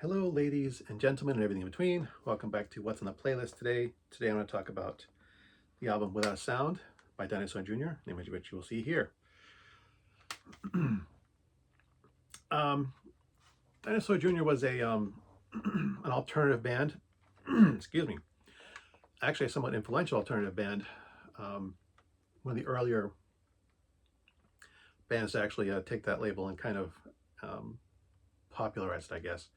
Hello, ladies and gentlemen, and everything in between. Welcome back to What's on the Playlist today. Today I'm going to talk about the album Without a Sound by Dinosaur Jr., an image of which you will see here. um, Dinosaur Jr. was an alternative band. Excuse me. Actually, a somewhat influential alternative band. One of the earlier bands to actually take that label and kind of popularized it, I guess.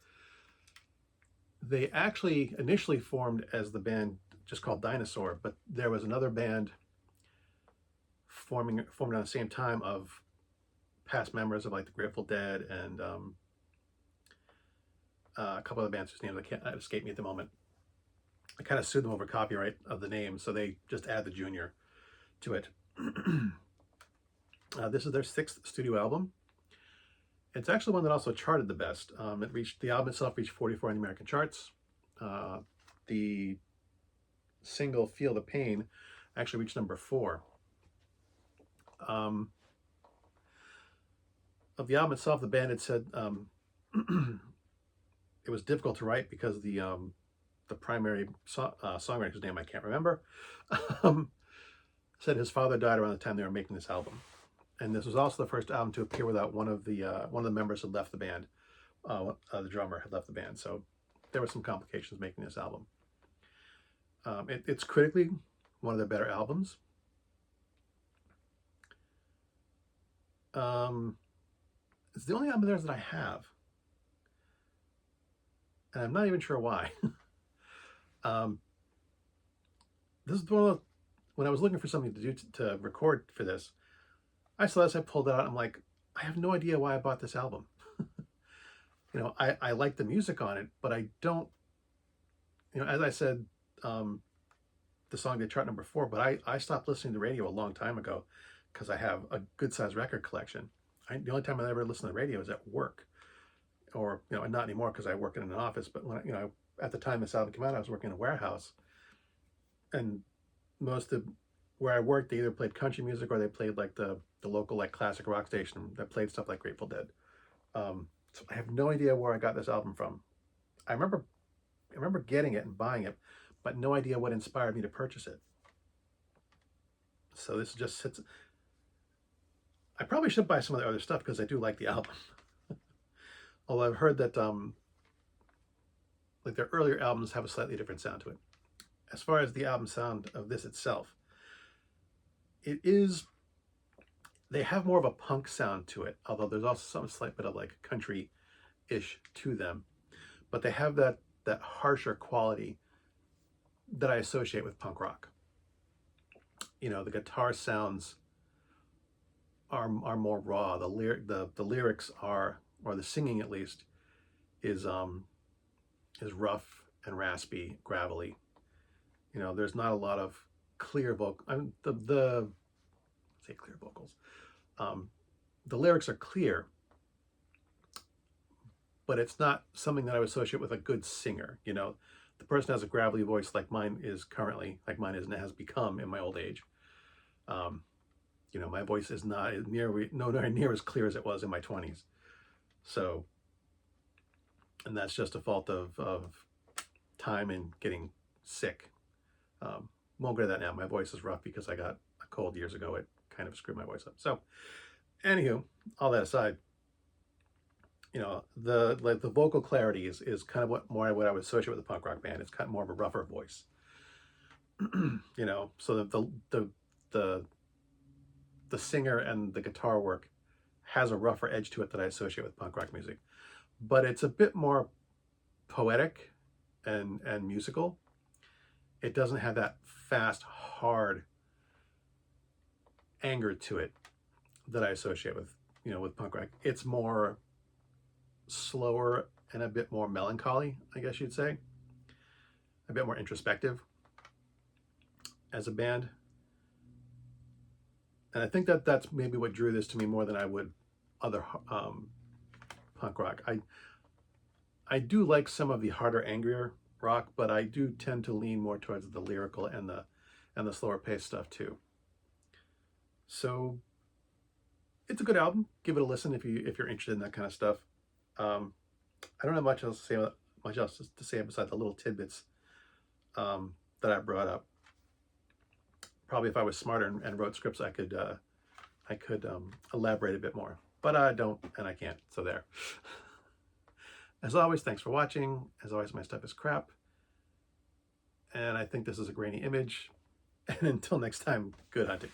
They actually initially formed as the band just called Dinosaur, but there was another band formed around the same time of past members of like the Grateful Dead and a couple of bands whose names I can't escape me at the moment. I kind of sued them over copyright of the name, so they just add the junior to it. This is their 6th studio album. It's actually one that also charted the best. The album itself reached 44 on the American charts. The single "Feel the Pain" actually reached number 4. Of the album itself, the band had said it was difficult to write because the primary songwriter, whose name I can't remember, said his father died around the time they were making this album. And this was also the first album to appear without one of the members had left the band. The drummer had left the band, so there were some complications making this album. It's critically one of their better albums. It's the only album of theirs that I have, and I'm not even sure why. This is one of when I was looking for something to do to record for this. I saw this, I pulled it out. I'm like, I have no idea why I bought this album. I like the music on it, but I don't, as I said, the song did chart number 4, but I stopped listening to radio a long time ago because I have a good sized record collection. The only time I ever listen to the radio is at work, or, not anymore because I work in an office, but when, at the time this album came out, I was working in a warehouse, and most of where I worked, they either played country music or they played like the local like classic rock station that played stuff like Grateful Dead. So I have no idea where I got this album from. I remember getting it and buying it, but no idea what inspired me to purchase it. So this just sits. I probably should buy some of the other stuff because I do like the album. Although I've heard that like their earlier albums have a slightly different sound to it. As far as the album sound of this itself, they have more of a punk sound to it, although there's also some slight bit of like country-ish to them. But they have that harsher quality that I associate with punk rock. The guitar sounds are more raw. The lyrics are, or the singing at least, is rough and raspy, gravelly. There's not a lot of clear vocal. Say clear vocals. The lyrics are clear, but it's not something that I would associate with a good singer. The person has a gravelly voice like mine is and has become in my old age. My voice is not nowhere near as clear as it was in my 20s. So, and that's just a fault of time and getting sick. Won't go to that now. My voice is rough because I got a cold years ago. It kind of screwed my voice up. So, anywho, all that aside, the vocal clarity is kind of what I would associate with a punk rock band. It's kind of more of a rougher voice. So the singer and the guitar work has a rougher edge to it that I associate with punk rock music, but it's a bit more poetic and musical. It doesn't have that fast, hard anger to it that I associate with with punk rock. It's more slower and a bit more melancholy, I guess you'd say. A bit more introspective as a band. And I think that's maybe what drew this to me more than I would other punk rock. I do like some of the harder, angrier rock, but I do tend to lean more towards the lyrical and the slower paced stuff too. So it's a good album. Give it a listen if you're interested in that kind of stuff. I don't have much else to say besides the little tidbits that I brought up. Probably if I was smarter and wrote scripts, I could elaborate a bit more, but I don't and I can't. So there. As always, thanks for watching. As always, my stuff is crap, and I think this is a grainy image. And until next time, good hunting.